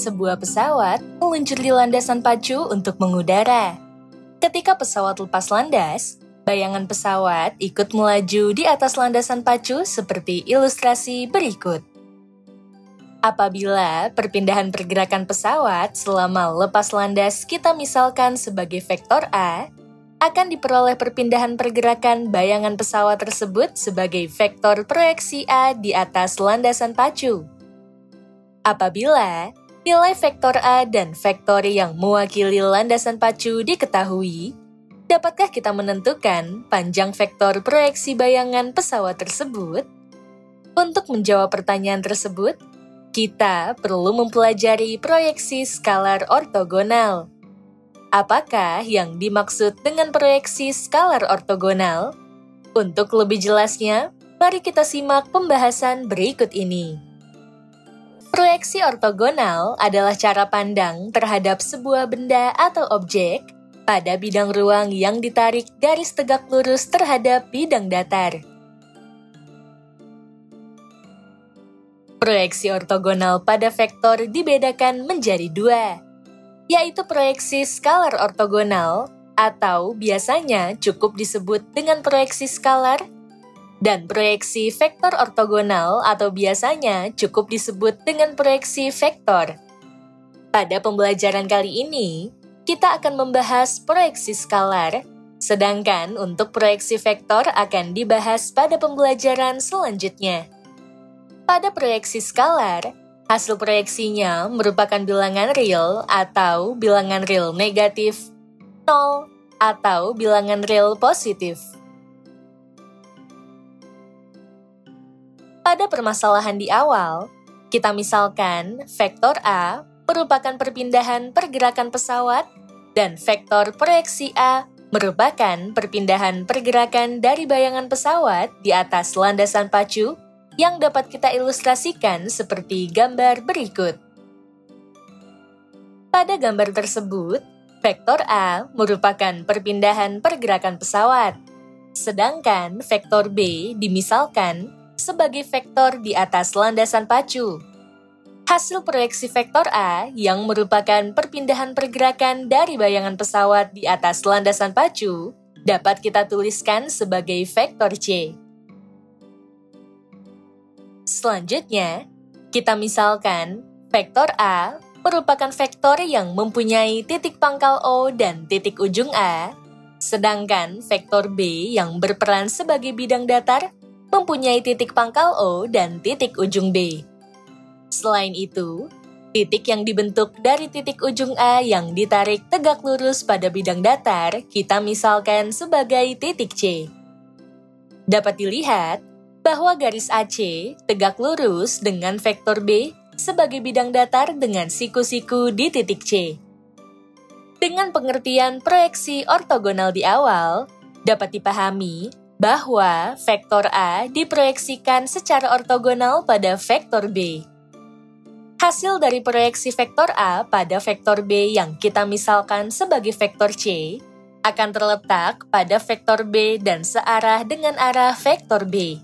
sebuah pesawat meluncur di landasan pacu untuk mengudara. Ketika pesawat lepas landas, bayangan pesawat ikut melaju di atas landasan pacu seperti ilustrasi berikut. Apabila perpindahan pergerakan pesawat selama lepas landas kita misalkan sebagai vektor A, akan diperoleh perpindahan pergerakan bayangan pesawat tersebut sebagai vektor proyeksi A di atas landasan pacu. Apabila nilai vektor A dan vektor yang mewakili landasan pacu diketahui, dapatkah kita menentukan panjang vektor proyeksi bayangan pesawat tersebut? Untuk menjawab pertanyaan tersebut, kita perlu mempelajari proyeksi skalar ortogonal. Apakah yang dimaksud dengan proyeksi skalar ortogonal? Untuk lebih jelasnya, mari kita simak pembahasan berikut ini. Proyeksi ortogonal adalah cara pandang terhadap sebuah benda atau objek pada bidang ruang yang ditarik garis tegak lurus terhadap bidang datar. Proyeksi ortogonal pada vektor dibedakan menjadi dua, yaitu proyeksi skalar ortogonal atau biasanya cukup disebut dengan proyeksi skalar, dan proyeksi vektor ortogonal atau biasanya cukup disebut dengan proyeksi vektor. Pada pembelajaran kali ini, kita akan membahas proyeksi skalar, sedangkan untuk proyeksi vektor akan dibahas pada pembelajaran selanjutnya. Pada proyeksi skalar, hasil proyeksinya merupakan bilangan real atau bilangan real negatif, 0 atau bilangan real positif. Pada permasalahan di awal, kita misalkan vektor A merupakan perpindahan pergerakan pesawat dan vektor proyeksi A merupakan perpindahan pergerakan dari bayangan pesawat di atas landasan pacu yang dapat kita ilustrasikan seperti gambar berikut. Pada gambar tersebut, vektor A merupakan perpindahan pergerakan pesawat, sedangkan vektor B dimisalkan sebagai vektor di atas landasan pacu. Hasil proyeksi vektor A yang merupakan perpindahan pergerakan dari bayangan pesawat di atas landasan pacu dapat kita tuliskan sebagai vektor C. Selanjutnya, kita misalkan vektor A merupakan vektor yang mempunyai titik pangkal O dan titik ujung A, sedangkan vektor B yang berperan sebagai bidang datar mempunyai titik pangkal O dan titik ujung B. Selain itu, titik yang dibentuk dari titik ujung A yang ditarik tegak lurus pada bidang datar kita misalkan sebagai titik C. Dapat dilihat bahwa garis AC tegak lurus dengan vektor B sebagai bidang datar dengan siku-siku di titik C. Dengan pengertian proyeksi ortogonal di awal, dapat dipahami bahwa vektor A diproyeksikan secara ortogonal pada vektor B. Hasil dari proyeksi vektor A pada vektor B yang kita misalkan sebagai vektor C akan terletak pada vektor B dan searah dengan arah vektor B.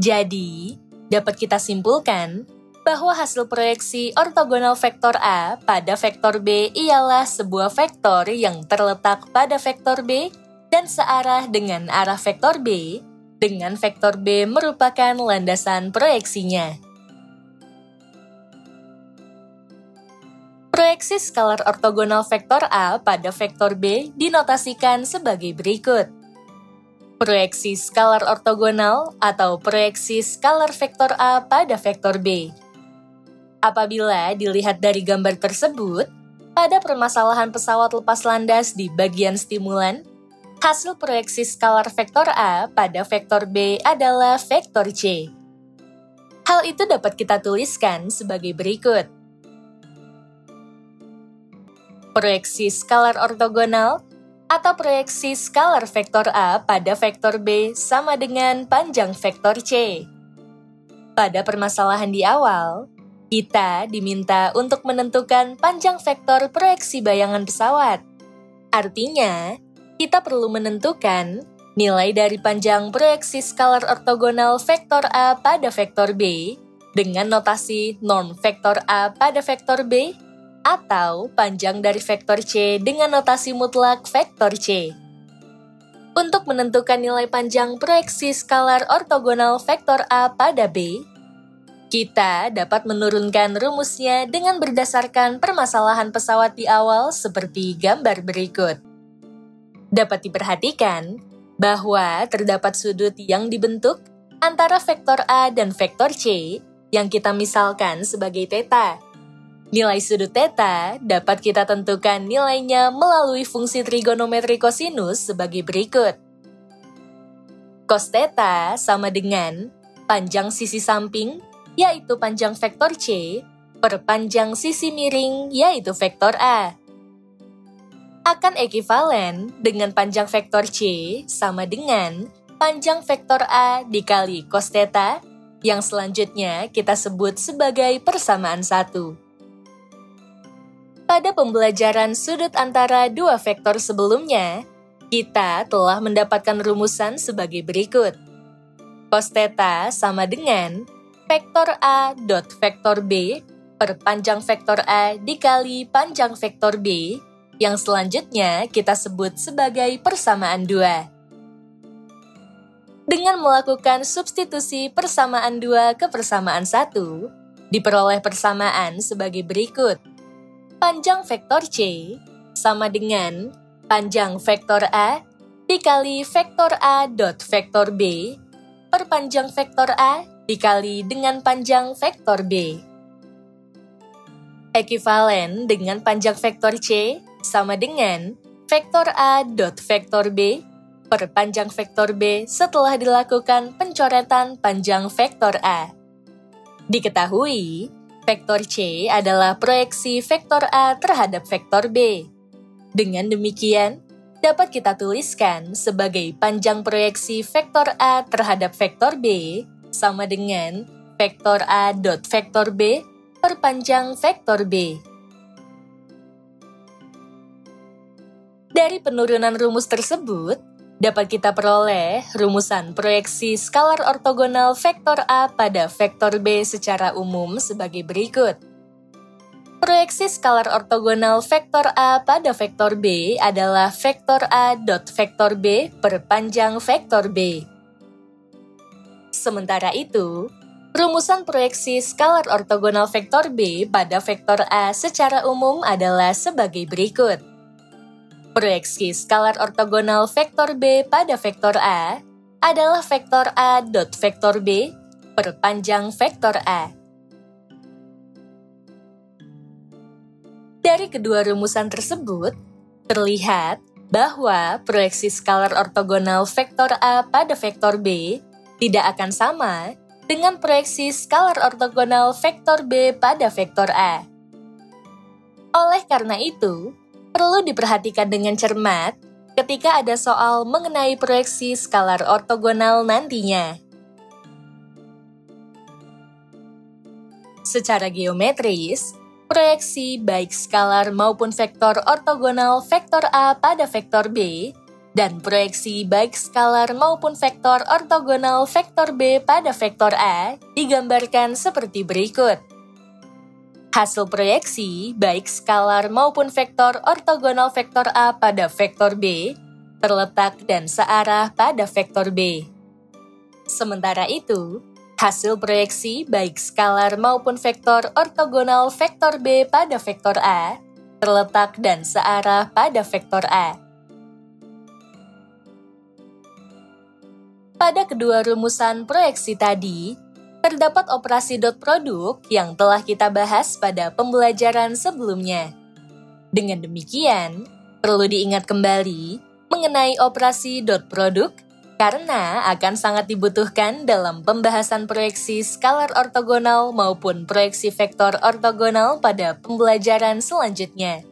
Jadi, dapat kita simpulkan bahwa hasil proyeksi ortogonal vektor A pada vektor B ialah sebuah vektor yang terletak pada vektor B dan searah dengan arah vektor B, dengan vektor B merupakan landasan proyeksinya. Proyeksi skalar ortogonal vektor A pada vektor B dinotasikan sebagai berikut. Proyeksi skalar ortogonal atau proyeksi skalar vektor A pada vektor B. Apabila dilihat dari gambar tersebut, pada permasalahan pesawat lepas landas di bagian stimulan, hasil proyeksi skalar vektor A pada vektor B adalah vektor C. Hal itu dapat kita tuliskan sebagai berikut. Proyeksi skalar ortogonal atau proyeksi skalar vektor A pada vektor B sama dengan panjang vektor C. Pada permasalahan di awal, kita diminta untuk menentukan panjang vektor proyeksi bayangan pesawat. Artinya, kita perlu menentukan nilai dari panjang proyeksi skalar ortogonal vektor A pada vektor B dengan notasi norm vektor A pada vektor B, atau panjang dari vektor C dengan notasi mutlak vektor C. Untuk menentukan nilai panjang proyeksi skalar ortogonal vektor A pada B, kita dapat menurunkan rumusnya dengan berdasarkan permasalahan pesawat di awal seperti gambar berikut. Dapat diperhatikan bahwa terdapat sudut yang dibentuk antara vektor A dan vektor C yang kita misalkan sebagai theta. Nilai sudut theta dapat kita tentukan nilainya melalui fungsi trigonometri kosinus sebagai berikut. Cos theta sama dengan panjang sisi samping, yaitu panjang vektor C, per panjang sisi miring, yaitu vektor A. Akan ekivalen dengan panjang vektor C sama dengan panjang vektor A dikali cos theta, yang selanjutnya kita sebut sebagai persamaan 1. Pada pembelajaran sudut antara dua vektor sebelumnya, kita telah mendapatkan rumusan sebagai berikut. Cos theta sama dengan vektor A dot vektor B per panjang vektor A dikali panjang vektor B, yang selanjutnya kita sebut sebagai persamaan 2. Dengan melakukan substitusi persamaan 2 ke persamaan 1, diperoleh persamaan sebagai berikut. Panjang vektor C sama dengan panjang vektor A dikali vektor A dot vektor B per panjang vektor A dikali dengan panjang vektor B. Ekivalen dengan panjang vektor C sama dengan vektor A dot vektor B per panjang vektor B setelah dilakukan pencoretan panjang vektor A. Diketahui, vektor C adalah proyeksi vektor A terhadap vektor B. Dengan demikian, dapat kita tuliskan sebagai panjang proyeksi vektor A terhadap vektor B sama dengan vektor A dot vektor B per panjang vektor B. Dari penurunan rumus tersebut, dapat kita peroleh rumusan proyeksi skalar ortogonal vektor A pada vektor B secara umum sebagai berikut. Proyeksi skalar ortogonal vektor A pada vektor B adalah vektor A dot vektor B per panjang vektor B. Sementara itu, rumusan proyeksi skalar ortogonal vektor B pada vektor A secara umum adalah sebagai berikut. Proyeksi skalar ortogonal vektor B pada vektor A adalah vektor A dot vektor B per panjang vektor A. Dari kedua rumusan tersebut, terlihat bahwa proyeksi skalar ortogonal vektor A pada vektor B tidak akan sama dengan proyeksi skalar ortogonal vektor B pada vektor A. Oleh karena itu, perlu diperhatikan dengan cermat ketika ada soal mengenai proyeksi skalar ortogonal nantinya. Secara geometris, proyeksi baik skalar maupun vektor ortogonal vektor A pada vektor B, dan proyeksi baik skalar maupun vektor ortogonal vektor B pada vektor A digambarkan seperti berikut. Hasil proyeksi, baik skalar maupun vektor ortogonal vektor A pada vektor B, terletak dan searah pada vektor B. Sementara itu, hasil proyeksi, baik skalar maupun vektor ortogonal vektor B pada vektor A, terletak dan searah pada vektor A. Pada kedua rumusan proyeksi tadi, terdapat operasi dot produk yang telah kita bahas pada pembelajaran sebelumnya. Dengan demikian, perlu diingat kembali mengenai operasi dot produk karena akan sangat dibutuhkan dalam pembahasan proyeksi skalar ortogonal maupun proyeksi vektor ortogonal pada pembelajaran selanjutnya.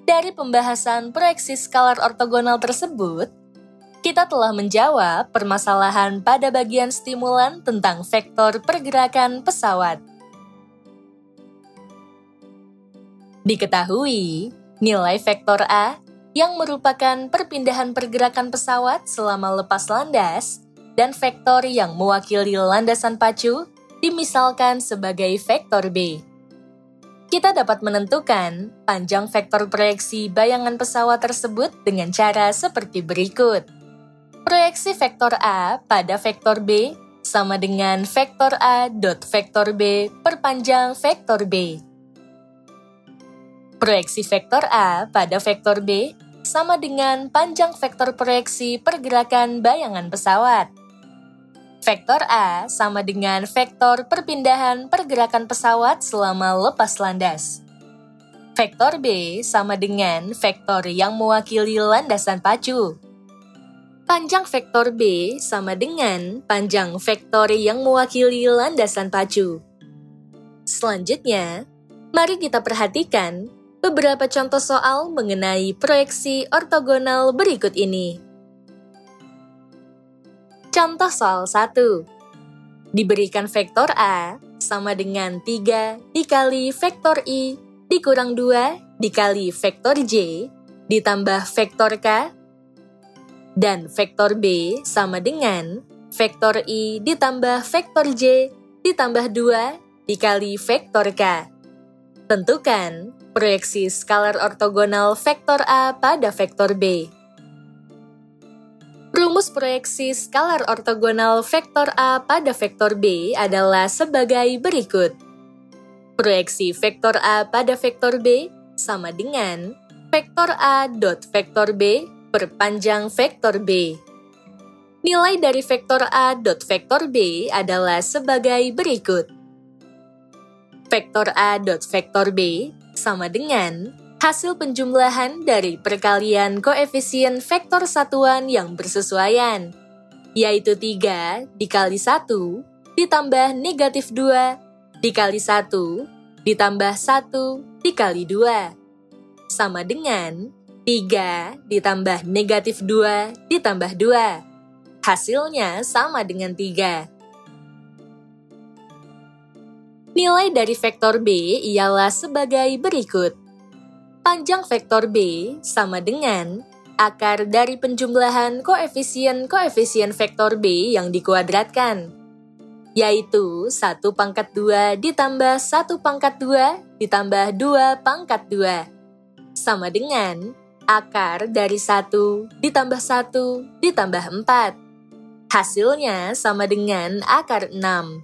Dari pembahasan proyeksi skalar ortogonal tersebut, kita telah menjawab permasalahan pada bagian stimulan tentang vektor pergerakan pesawat. Diketahui, nilai vektor A yang merupakan perpindahan pergerakan pesawat selama lepas landas dan vektor yang mewakili landasan pacu dimisalkan sebagai vektor B. Kita dapat menentukan panjang vektor proyeksi bayangan pesawat tersebut dengan cara seperti berikut. Proyeksi vektor A pada vektor B sama dengan vektor A dot vektor B perpanjang vektor B. Proyeksi vektor A pada vektor B sama dengan panjang vektor proyeksi pergerakan bayangan pesawat. Vektor A sama dengan vektor perpindahan pergerakan pesawat selama lepas landas. Vektor B sama dengan vektor yang mewakili landasan pacu. Panjang vektor B sama dengan panjang vektor yang mewakili landasan pacu. Selanjutnya, mari kita perhatikan beberapa contoh soal mengenai proyeksi ortogonal berikut ini. Contoh soal 1. Diberikan vektor A sama dengan 3 dikali vektor I dikurang 2 dikali vektor J ditambah vektor K, dan vektor B sama dengan vektor I ditambah vektor J ditambah 2 dikali vektor K. Tentukan proyeksi skalar ortogonal vektor A pada vektor B. Rumus proyeksi skalar ortogonal vektor A pada vektor B adalah sebagai berikut. Proyeksi vektor A pada vektor B sama dengan vektor A dot vektor B perpanjang vektor B. Nilai dari vektor A dot vektor B adalah sebagai berikut. Vektor A dot vektor B sama dengan hasil penjumlahan dari perkalian koefisien vektor satuan yang bersesuaian, yaitu 3 dikali 1 ditambah negatif 2 dikali 1 ditambah 1 dikali 2, sama dengan 3 ditambah negatif 2 ditambah 2. Hasilnya sama dengan 3. Nilai dari vektor B ialah sebagai berikut. Panjang vektor B sama dengan akar dari penjumlahan koefisien vektor B yang dikuadratkan, yaitu 1 pangkat 2 ditambah 1 pangkat 2 ditambah 2 pangkat 2, sama dengan akar dari 1 ditambah 1 ditambah 4. Hasilnya sama dengan akar 6.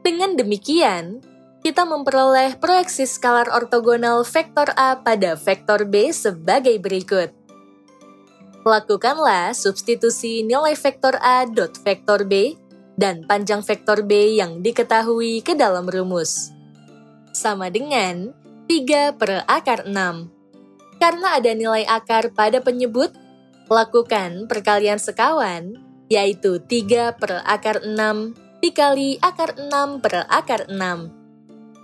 Dengan demikian, kita memperoleh proyeksi skalar ortogonal vektor A pada vektor B sebagai berikut. Lakukanlah substitusi nilai vektor A dot vektor B dan panjang vektor B yang diketahui ke dalam rumus. Sama dengan 3 per akar 6. Karena ada nilai akar pada penyebut, lakukan perkalian sekawan, yaitu 3 per akar 6 dikali akar 6 per akar 6.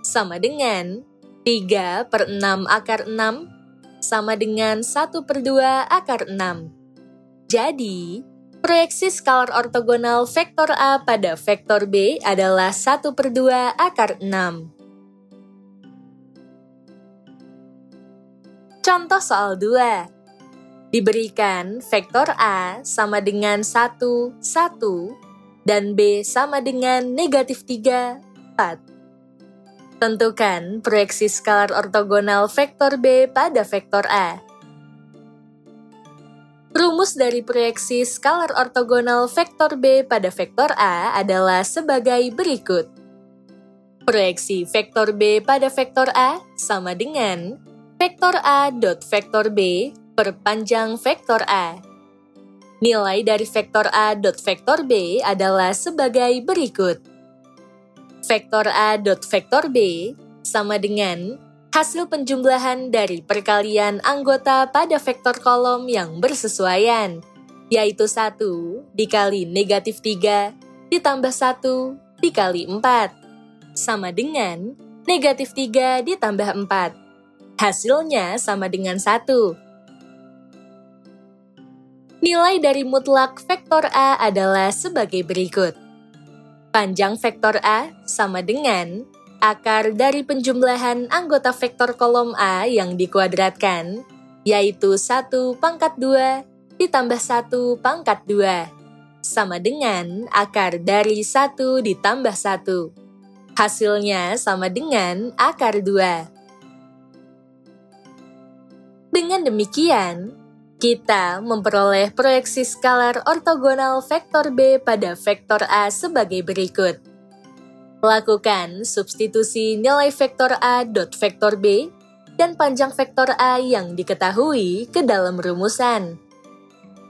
Sama dengan 3 per 6 akar 6 sama dengan 1 per 2 akar 6. Jadi, proyeksi skalar ortogonal vektor A pada vektor B adalah 1 per 2 akar 6. Contoh soal 2. Diberikan vektor A sama dengan 1, 1, dan B sama dengan negatif 3, 4. Tentukan proyeksi skalar ortogonal vektor B pada vektor A. Rumus dari proyeksi skalar ortogonal vektor B pada vektor A adalah sebagai berikut. Proyeksi vektor B pada vektor A sama dengan vektor A dot vektor B perpanjang vektor A. Nilai dari vektor A dot vektor B adalah sebagai berikut. Vektor A dot vektor B sama dengan hasil penjumlahan dari perkalian anggota pada vektor kolom yang bersesuaian, yaitu 1 dikali negatif 3 ditambah 1 dikali 4, sama dengan negatif 3 ditambah 4. Hasilnya sama dengan 1. Nilai dari mutlak vektor A adalah sebagai berikut. Panjang vektor A sama dengan akar dari penjumlahan anggota vektor kolom A yang dikuadratkan, yaitu 1 pangkat 2 ditambah 1 pangkat 2, sama dengan akar dari 1 ditambah 1. Hasilnya sama dengan akar 2. Dengan demikian, kita memperoleh proyeksi skalar ortogonal vektor B pada vektor A sebagai berikut. Lakukan substitusi nilai vektor A dot vektor B dan panjang vektor A yang diketahui ke dalam rumusan.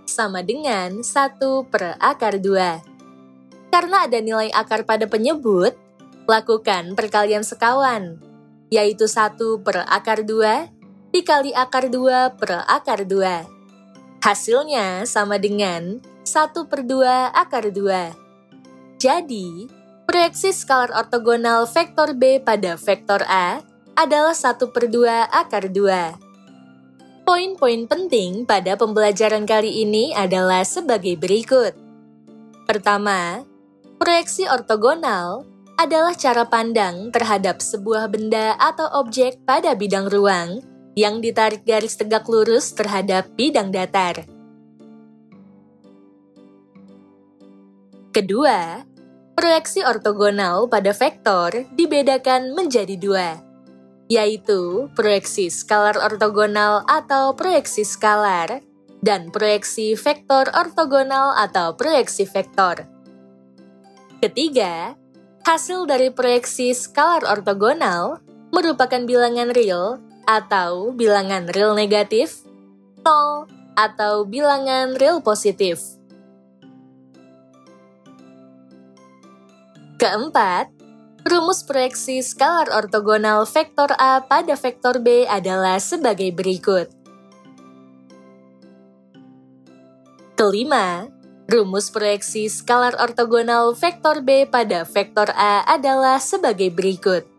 Sama dengan 1 per akar 2. Karena ada nilai akar pada penyebut, lakukan perkalian sekawan, yaitu 1 per akar 2 dikali akar 2 per akar 2. Hasilnya sama dengan 1 per 2 akar 2. Jadi, proyeksi skalar ortogonal vektor B pada vektor A adalah 1 per 2 akar 2. Poin-poin penting pada pembelajaran kali ini adalah sebagai berikut. Pertama, proyeksi ortogonal adalah cara pandang terhadap sebuah benda atau objek pada bidang ruang yang ditarik garis tegak lurus terhadap bidang datar. Kedua, proyeksi ortogonal pada vektor dibedakan menjadi 2, yaitu proyeksi skalar ortogonal atau proyeksi skalar, dan proyeksi vektor ortogonal atau proyeksi vektor. Ketiga, hasil dari proyeksi skalar ortogonal merupakan bilangan real atau bilangan real negatif, 0 atau bilangan real positif. Keempat, rumus proyeksi skalar ortogonal vektor A pada vektor B adalah sebagai berikut. Kelima, rumus proyeksi skalar ortogonal vektor B pada vektor A adalah sebagai berikut.